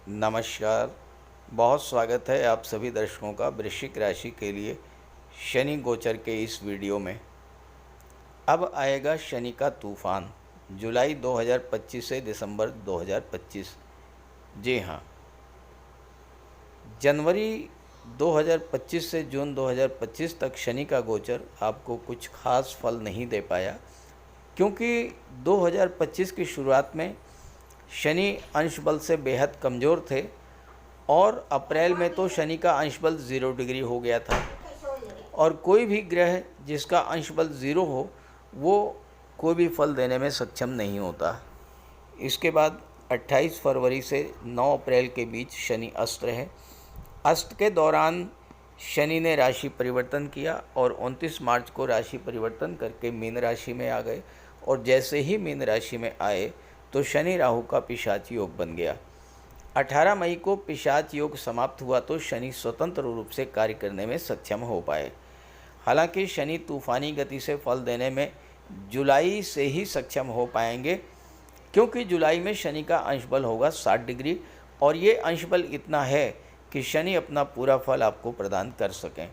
नमस्कार। बहुत स्वागत है आप सभी दर्शकों का वृश्चिक राशि के लिए शनि गोचर के इस वीडियो में। अब आएगा शनि का तूफान जुलाई 2025 से दिसंबर 2025। जी हाँ, जनवरी 2025 से जून 2025 तक शनि का गोचर आपको कुछ खास फल नहीं दे पाया, क्योंकि 2025 की शुरुआत में शनि अंश बल से बेहद कमज़ोर थे और अप्रैल में तो शनि का अंश बल 0 डिग्री हो गया था। और कोई भी ग्रह जिसका अंश बल 0 हो वो कोई भी फल देने में सक्षम नहीं होता। इसके बाद 28 फरवरी से 9 अप्रैल के बीच शनि अस्त रहे। अस्त के दौरान शनि ने राशि परिवर्तन किया और 29 मार्च को राशि परिवर्तन करके मीन राशि में आ गए। और जैसे ही मीन राशि में आए तो शनि राहु का पिशाच योग बन गया। 18 मई को पिशाच योग समाप्त हुआ तो शनि स्वतंत्र रूप से कार्य करने में सक्षम हो पाए। हालांकि शनि तूफानी गति से फल देने में जुलाई से ही सक्षम हो पाएंगे, क्योंकि जुलाई में शनि का अंश बल होगा 60 डिग्री और ये अंश बल इतना है कि शनि अपना पूरा फल आपको प्रदान कर सकें।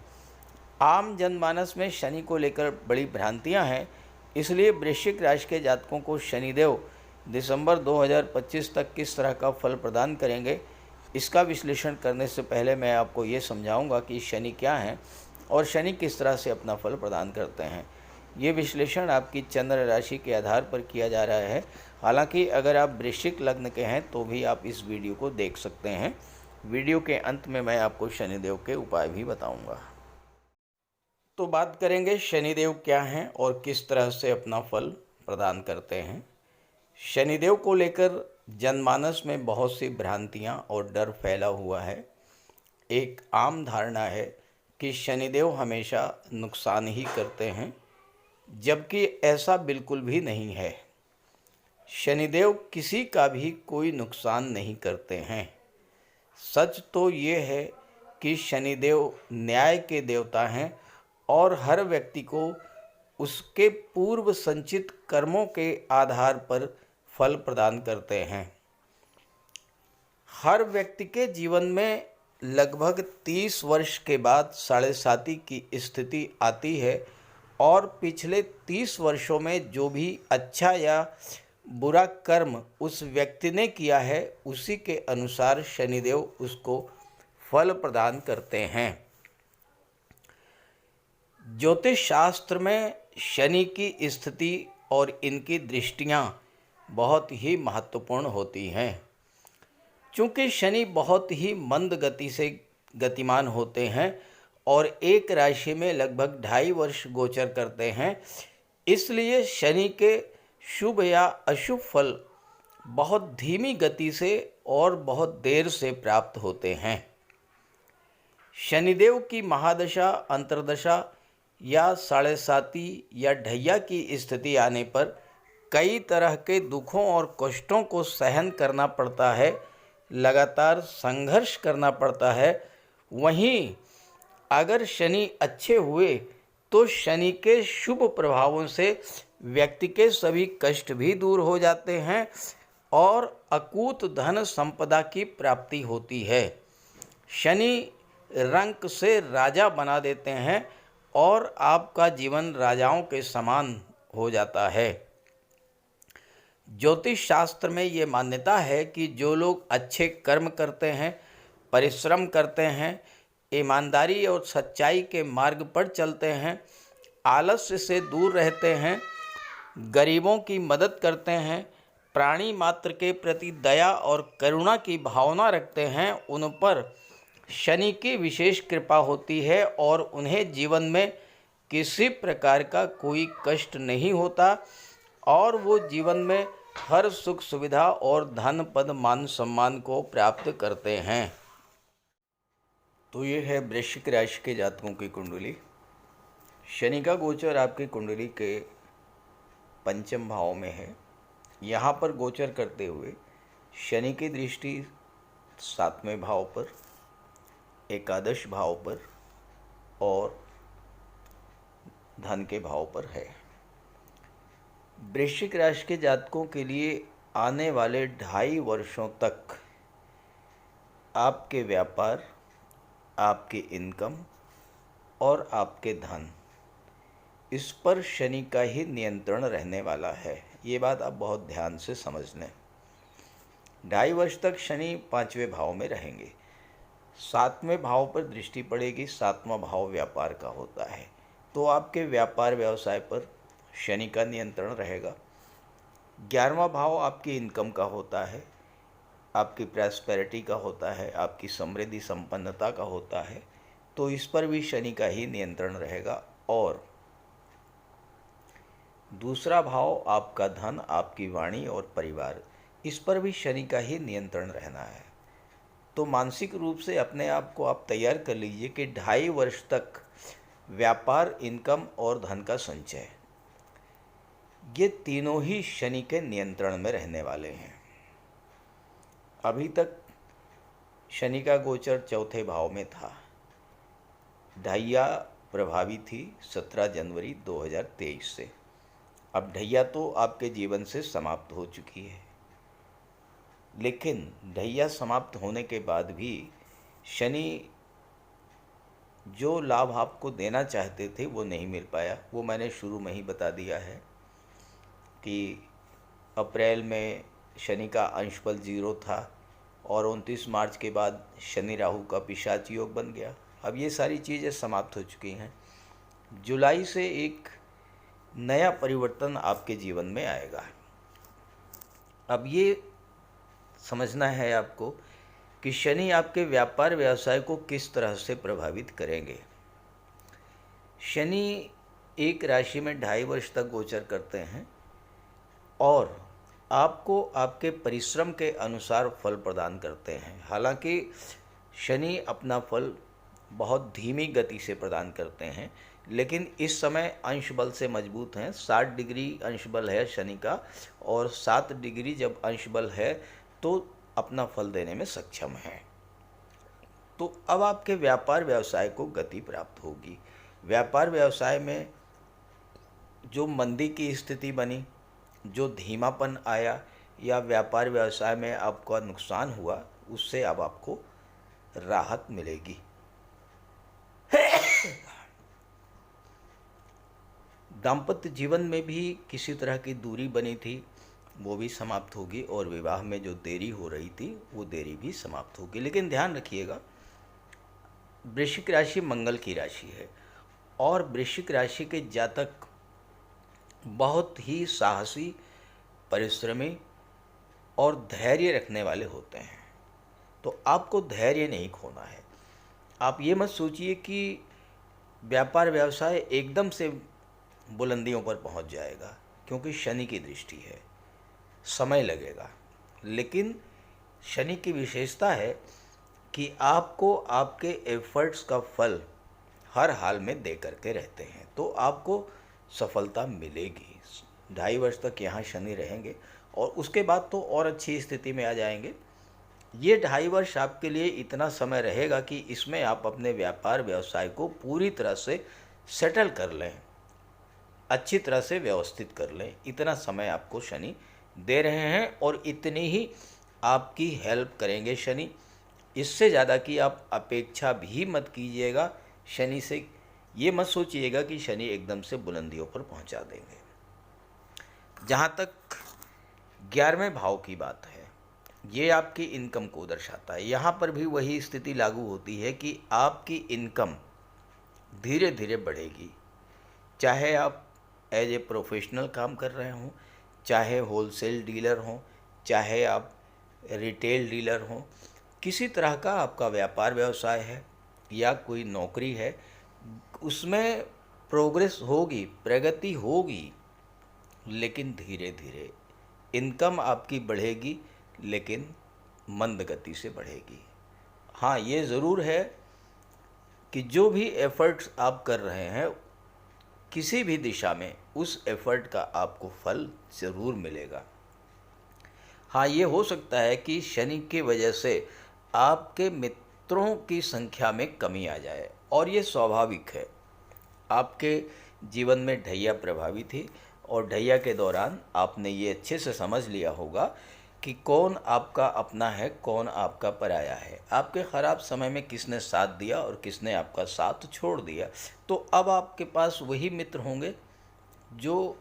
आम जनमानस में शनि को लेकर बड़ी भ्रांतियां हैं, इसलिए वृश्चिक राशि के जातकों को शनिदेव दिसंबर 2025 तक किस तरह का फल प्रदान करेंगे, इसका विश्लेषण करने से पहले मैं आपको ये समझाऊंगा कि शनि क्या है और शनि किस तरह से अपना फल प्रदान करते हैं। ये विश्लेषण आपकी चंद्र राशि के आधार पर किया जा रहा है। हालांकि अगर आप वृश्चिक लग्न के हैं तो भी आप इस वीडियो को देख सकते हैं। वीडियो के अंत में मैं आपको शनिदेव के उपाय भी बताऊँगा। तो बात करेंगे शनिदेव क्या हैं और किस तरह से अपना फल प्रदान करते हैं। शनिदेव को लेकर जनमानस में बहुत सी भ्रांतियां और डर फैला हुआ है। एक आम धारणा है कि शनिदेव हमेशा नुकसान ही करते हैं, जबकि ऐसा बिल्कुल भी नहीं है। शनिदेव किसी का भी कोई नुकसान नहीं करते हैं। सच तो ये है कि शनिदेव न्याय के देवता हैं और हर व्यक्ति को उसके पूर्व संचित कर्मों के आधार पर फल प्रदान करते हैं। हर व्यक्ति के जीवन में लगभग 30 वर्ष के बाद साढ़े साती की स्थिति आती है और पिछले 30 वर्षों में जो भी अच्छा या बुरा कर्म उस व्यक्ति ने किया है उसी के अनुसार शनिदेव उसको फल प्रदान करते हैं। ज्योतिष शास्त्र में शनि की स्थिति और इनकी दृष्टियां बहुत ही महत्वपूर्ण होती हैं। चूँकि शनि बहुत ही मंद गति से गतिमान होते हैं और एक राशि में लगभग 2.5 वर्ष गोचर करते हैं, इसलिए शनि के शुभ या अशुभ फल बहुत धीमी गति से और बहुत देर से प्राप्त होते हैं। शनिदेव की महादशा, अंतर्दशा या साढ़े साती या ढैया की स्थिति आने पर कई तरह के दुखों और कष्टों को सहन करना पड़ता है, लगातार संघर्ष करना पड़ता है। वहीं अगर शनि अच्छे हुए तो शनि के शुभ प्रभावों से व्यक्ति के सभी कष्ट भी दूर हो जाते हैं और अकूत धन संपदा की प्राप्ति होती है। शनि रंक से राजा बना देते हैं और आपका जीवन राजाओं के समान हो जाता है। ज्योतिष शास्त्र में ये मान्यता है कि जो लोग अच्छे कर्म करते हैं, परिश्रम करते हैं, ईमानदारी और सच्चाई के मार्ग पर चलते हैं, आलस्य से दूर रहते हैं, गरीबों की मदद करते हैं, प्राणी मात्र के प्रति दया और करुणा की भावना रखते हैं, उन पर शनि की विशेष कृपा होती है और उन्हें जीवन में किसी प्रकार का कोई कष्ट नहीं होता और वो जीवन में हर सुख सुविधा और धन पद मान सम्मान को प्राप्त करते हैं। तो ये है वृश्चिक राशि के जातकों की कुंडली। शनि का गोचर आपकी कुंडली के पंचम भाव में है। यहाँ पर गोचर करते हुए शनि की दृष्टि 7वें भाव पर, एकादश भाव पर और धन के भाव पर है। वृश्चिक राशि के जातकों के लिए आने वाले 2.5 वर्षों तक आपके व्यापार, आपके इनकम और आपके धन, इस पर शनि का ही नियंत्रण रहने वाला है। ये बात आप बहुत ध्यान से समझ लें। 2.5 वर्ष तक शनि 5वें भाव में रहेंगे। 7वें भाव पर दृष्टि पड़ेगी। 7वां भाव व्यापार का होता है, तो आपके व्यापार व्यवसाय पर शनि का नियंत्रण रहेगा। 11वां भाव आपकी इनकम का होता है, आपकी प्रॉस्पेरिटी का होता है, आपकी समृद्धि संपन्नता का होता है, तो इस पर भी शनि का ही नियंत्रण रहेगा। और दूसरा भाव आपका धन, आपकी वाणी और परिवार, इस पर भी शनि का ही नियंत्रण रहना है। तो मानसिक रूप से अपने आप को आप तैयार कर लीजिए कि 2.5 वर्ष तक व्यापार, इनकम और धन का संचय, ये तीनों ही शनि के नियंत्रण में रहने वाले हैं। अभी तक शनि का गोचर चौथे भाव में था। ढैया प्रभावी थी 17 जनवरी 2023 से। अब ढैया तो आपके जीवन से समाप्त हो चुकी है, लेकिन ढैया समाप्त होने के बाद भी शनि जो लाभ आपको देना चाहते थे वो नहीं मिल पाया। वो मैंने शुरू में ही बता दिया है कि अप्रैल में शनि का अंश बल 0 था और 29 मार्च के बाद शनि राहु का पिशाच योग बन गया। अब ये सारी चीज़ें समाप्त हो चुकी हैं। जुलाई से एक नया परिवर्तन आपके जीवन में आएगा। अब ये समझना है आपको कि शनि आपके व्यापार व्यवसाय को किस तरह से प्रभावित करेंगे। शनि एक राशि में 2.5 वर्ष तक गोचर करते हैं और आपको आपके परिश्रम के अनुसार फल प्रदान करते हैं। हालांकि शनि अपना फल बहुत धीमी गति से प्रदान करते हैं, लेकिन इस समय अंश बल से मजबूत हैं। 60 डिग्री अंश बल है शनि का, और 7 डिग्री जब अंश बल है तो अपना फल देने में सक्षम है। तो अब आपके व्यापार व्यवसाय को गति प्राप्त होगी। व्यापार व्यवसाय में जो मंदी की स्थिति बनी, जो धीमापन आया या व्यापार व्यवसाय में आपका नुकसान हुआ, उससे अब आपको राहत मिलेगी। दाम्पत्य जीवन में भी किसी तरह की दूरी बनी थी, वो भी समाप्त होगी, और विवाह में जो देरी हो रही थी वो देरी भी समाप्त होगी। लेकिन ध्यान रखिएगा, वृश्चिक राशि मंगल की राशि है और वृश्चिक राशि के जातक बहुत ही साहसी, परिश्रमी और धैर्य रखने वाले होते हैं। तो आपको धैर्य नहीं खोना है। आप ये मत सोचिए कि व्यापार व्यवसाय एकदम से बुलंदियों पर पहुंच जाएगा, क्योंकि शनि की दृष्टि है, समय लगेगा। लेकिन शनि की विशेषता है कि आपको आपके एफर्ट्स का फल हर हाल में दे करके रहते हैं, तो आपको सफलता मिलेगी। 2.5 वर्ष तक यहाँ शनि रहेंगे और उसके बाद तो और अच्छी स्थिति में आ जाएंगे। ये 2.5 वर्ष आपके लिए इतना समय रहेगा कि इसमें आप अपने व्यापार व्यवसाय को पूरी तरह से सेटल कर लें, अच्छी तरह से व्यवस्थित कर लें। इतना समय आपको शनि दे रहे हैं और इतनी ही आपकी हेल्प करेंगे शनि। इससे ज़्यादा की आप अपेक्षा भी मत कीजिएगा शनि से। ये मत सोचिएगा कि शनि एकदम से बुलंदियों पर पहुंचा देंगे। जहाँ तक 11वें भाव की बात है, ये आपकी इनकम को दर्शाता है। यहाँ पर भी वही स्थिति लागू होती है कि आपकी इनकम धीरे धीरे बढ़ेगी। चाहे आप एज ए प्रोफेशनल काम कर रहे हों, चाहे होलसेल डीलर हों, चाहे आप रिटेल डीलर हों, किसी तरह का आपका व्यापार व्यवसाय है या कोई नौकरी है, उसमें प्रोग्रेस होगी, प्रगति होगी, लेकिन धीरे धीरे। इनकम आपकी बढ़ेगी, लेकिन मंद गति से बढ़ेगी। हाँ, ये ज़रूर है कि जो भी एफर्ट्स आप कर रहे हैं किसी भी दिशा में, उस एफर्ट का आपको फल ज़रूर मिलेगा। हाँ, ये हो सकता है कि शनि की वजह से आपके मित्रों की संख्या में कमी आ जाए, और ये स्वाभाविक है। आपके जीवन में ढैया प्रभावी थी और ढैया के दौरान आपने ये अच्छे से समझ लिया होगा कि कौन आपका अपना है, कौन आपका पराया है। आपके ख़राब समय में किसने साथ दिया और किसने आपका साथ छोड़ दिया। तो अब आपके पास वही मित्र होंगे जो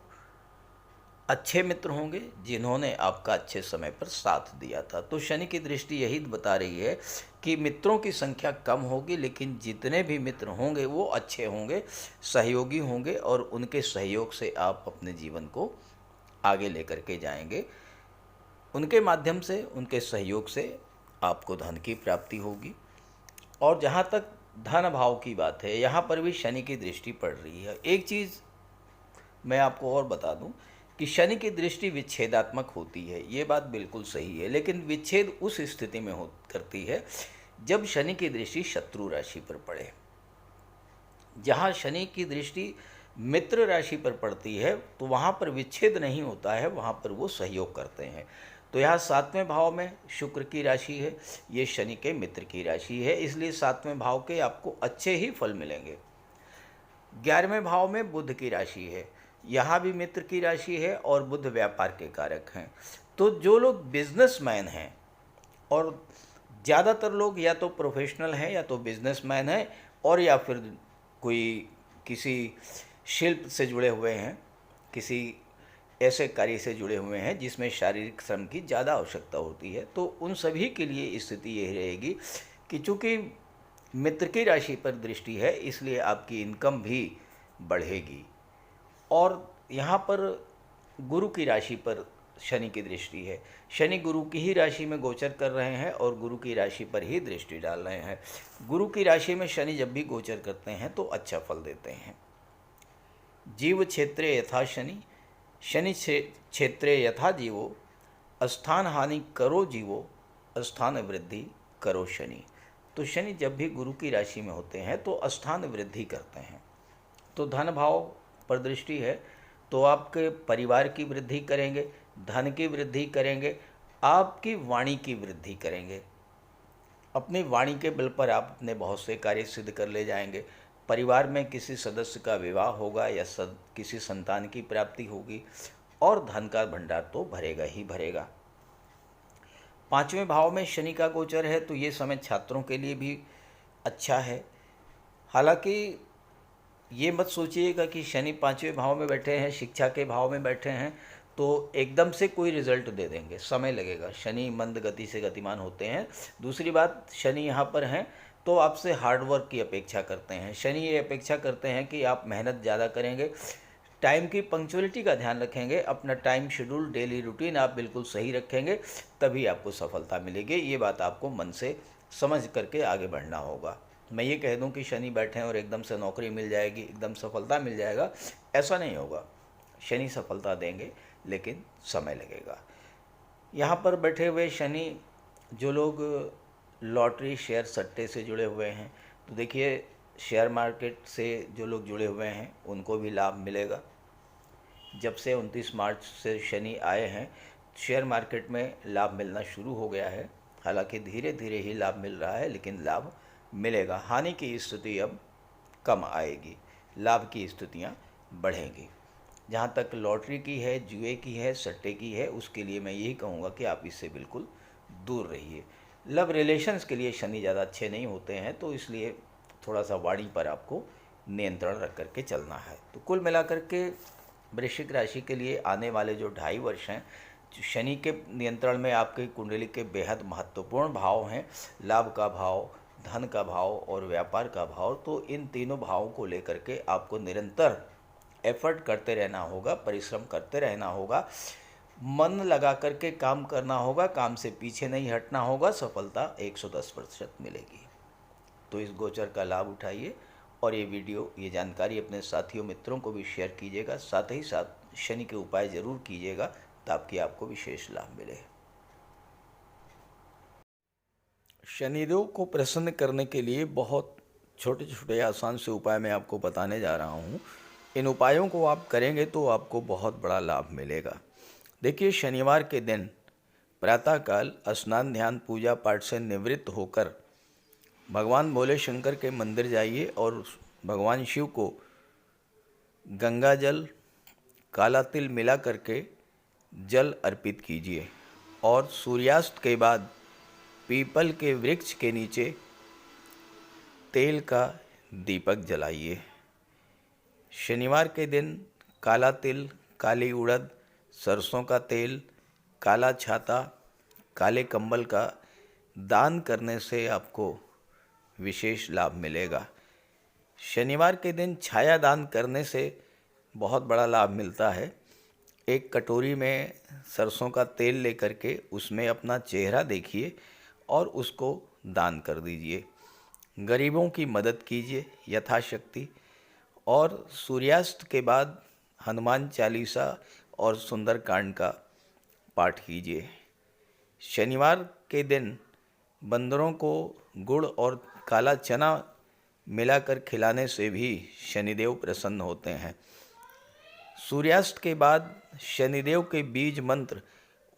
अच्छे मित्र होंगे, जिन्होंने आपका अच्छे समय पर साथ दिया था। तो शनि की दृष्टि यही बता रही है कि मित्रों की संख्या कम होगी, लेकिन जितने भी मित्र होंगे वो अच्छे होंगे, सहयोगी होंगे, और उनके सहयोग से आप अपने जीवन को आगे लेकर के जाएंगे। उनके माध्यम से, उनके सहयोग से आपको धन की प्राप्ति होगी। और जहाँ तक धन भाव की बात है, यहाँ पर भी शनि की दृष्टि पड़ रही है। एक चीज़ मैं आपको और बता दूं कि शनि की दृष्टि विच्छेदात्मक होती है, ये बात बिल्कुल सही है, लेकिन विच्छेद उस स्थिति में हो करती है जब शनि की दृष्टि शत्रु राशि पर पड़े। जहाँ शनि की दृष्टि मित्र राशि पर पड़ती है तो वहाँ पर विच्छेद नहीं होता है, वहाँ पर वो सहयोग करते हैं। तो यहाँ 7वें भाव में शुक्र की राशि है, ये शनि के मित्र की राशि है, इसलिए 7वें भाव के आपको अच्छे ही फल मिलेंगे। 11वें भाव में बुध की राशि है, यहाँ भी मित्र की राशि है और बुध व्यापार के कारक हैं। तो जो लोग बिजनेसमैन हैं, और ज़्यादातर लोग या तो प्रोफेशनल हैं या तो बिजनेसमैन हैं, और या फिर कोई किसी शिल्प से जुड़े हुए हैं, किसी ऐसे कार्य से जुड़े हुए हैं जिसमें शारीरिक श्रम की ज़्यादा आवश्यकता होती है, तो उन सभी के लिए स्थिति यही रहेगी कि चूँकि मित्र की राशि पर दृष्टि है, इसलिए आपकी इनकम भी बढ़ेगी। और यहाँ पर गुरु की राशि पर शनि की दृष्टि है, शनि गुरु की ही राशि में गोचर कर रहे हैं और गुरु की राशि पर ही दृष्टि डाल रहे हैं। गुरु की राशि में शनि जब भी गोचर करते हैं तो अच्छा फल देते हैं। जीव क्षेत्रे यथा शनि, शनि क्षेत्रे यथा जीवो, स्थान हानि करो जीवो, स्थान वृद्धि करो शनि। तो शनि जब भी गुरु की राशि में होते हैं तो स्थान वृद्धि करते हैं। तो धन भाव पर दृष्टि है तो आपके परिवार की वृद्धि करेंगे, धन की वृद्धि करेंगे, आपकी वाणी की वृद्धि करेंगे। अपनी वाणी के बल पर आप अपने बहुत से कार्य सिद्ध कर ले जाएंगे। परिवार में किसी सदस्य का विवाह होगा या किसी संतान की प्राप्ति होगी, और धन का भंडार तो भरेगा ही भरेगा। 5वें भाव में शनि का गोचर है तो ये समय छात्रों के लिए भी अच्छा है। हालांकि ये मत सोचिएगा कि शनि 5वें भाव में बैठे हैं, शिक्षा के भाव में बैठे हैं तो एकदम से कोई रिजल्ट दे देंगे, समय लगेगा। शनि मंद गति से गतिमान होते हैं। दूसरी बात, शनि यहाँ पर हैं तो आपसे हार्डवर्क की अपेक्षा करते हैं। शनि ये अपेक्षा करते हैं कि आप मेहनत ज़्यादा करेंगे, टाइम की पंक्चुअलिटी का ध्यान रखेंगे, अपना टाइम शेड्यूल, डेली रूटीन आप बिल्कुल सही रखेंगे, तभी आपको सफलता मिलेगी। ये बात आपको मन से समझ करके आगे बढ़ना होगा। मैं ये कह दूं कि शनि बैठे हैं और एकदम से नौकरी मिल जाएगी, एकदम सफलता मिल जाएगा, ऐसा नहीं होगा। शनि सफलता देंगे लेकिन समय लगेगा। यहाँ पर बैठे हुए शनि, जो लोग लॉटरी, शेयर, सट्टे से जुड़े हुए हैं, तो देखिए शेयर मार्केट से जो लोग जुड़े हुए हैं उनको भी लाभ मिलेगा। जब से 29 मार्च से शनि आए हैं, शेयर मार्केट में लाभ मिलना शुरू हो गया है। हालांकि धीरे धीरे ही लाभ मिल रहा है, लेकिन लाभ मिलेगा। हानि की स्थिति अब कम आएगी, लाभ की स्थितियाँ बढ़ेंगी। जहाँ तक लॉटरी की है, जुए की है, सट्टे की है, उसके लिए मैं यही कहूँगा कि आप इससे बिल्कुल दूर रहिए। लव रिलेशंस के लिए शनि ज़्यादा अच्छे नहीं होते हैं, तो इसलिए थोड़ा सा वाणी पर आपको नियंत्रण रख करके चलना है। तो कुल मिलाकर के वृश्चिक राशि के लिए आने वाले जो 2.5 वर्ष हैं, शनि के नियंत्रण में आपकी कुंडली के बेहद महत्वपूर्ण भाव हैं, लाभ का भाव, धन का भाव और व्यापार का भाव। तो इन तीनों भावों को लेकर के आपको निरंतर एफर्ट करते रहना होगा, परिश्रम करते रहना होगा, मन लगा करके काम करना होगा, काम से पीछे नहीं हटना होगा, सफलता 110% मिलेगी। तो इस गोचर का लाभ उठाइए और ये वीडियो, ये जानकारी अपने साथियों, मित्रों को भी शेयर कीजिएगा। साथ ही साथ शनि के उपाय ज़रूर कीजिएगा ताकि आपको विशेष लाभ मिले। शनिदेव को प्रसन्न करने के लिए बहुत छोटे छोटे आसान से उपाय मैं आपको बताने जा रहा हूँ। इन उपायों को आप करेंगे तो आपको बहुत बड़ा लाभ मिलेगा। देखिए, शनिवार के दिन प्रातःकाल स्नान, ध्यान, पूजा पाठ से निवृत्त होकर भगवान भोले शंकर के मंदिर जाइए और भगवान शिव को गंगा जल, काला तिल मिला करके जल अर्पित कीजिए और सूर्यास्त के बाद पीपल के वृक्ष के नीचे तेल का दीपक जलाइए। शनिवार के दिन काला तिल, काली उड़द, सरसों का तेल, काला छाता, काले कंबल का दान करने से आपको विशेष लाभ मिलेगा। शनिवार के दिन छाया दान करने से बहुत बड़ा लाभ मिलता है। एक कटोरी में सरसों का तेल लेकर के उसमें अपना चेहरा देखिए और उसको दान कर दीजिए। गरीबों की मदद कीजिए यथाशक्ति। और सूर्यास्त के बाद हनुमान चालीसा और सुंदरकांड का पाठ कीजिए। शनिवार के दिन बंदरों को गुड़ और काला चना मिलाकर खिलाने से भी शनिदेव प्रसन्न होते हैं। सूर्यास्त के बाद शनिदेव के बीज मंत्र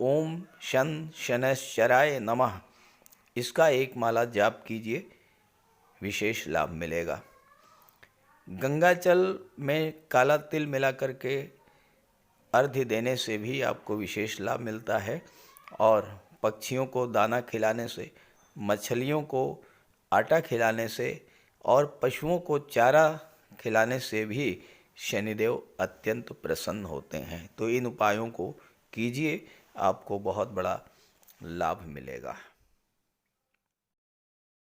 ओम शन शनैश्चराय नमः, इसका एक माला जाप कीजिए, विशेष लाभ मिलेगा। गंगाजल में काला तिल मिला करके अर्घ्य देने से भी आपको विशेष लाभ मिलता है। और पक्षियों को दाना खिलाने से, मछलियों को आटा खिलाने से और पशुओं को चारा खिलाने से भी शनिदेव अत्यंत प्रसन्न होते हैं। तो इन उपायों को कीजिए, आपको बहुत बड़ा लाभ मिलेगा।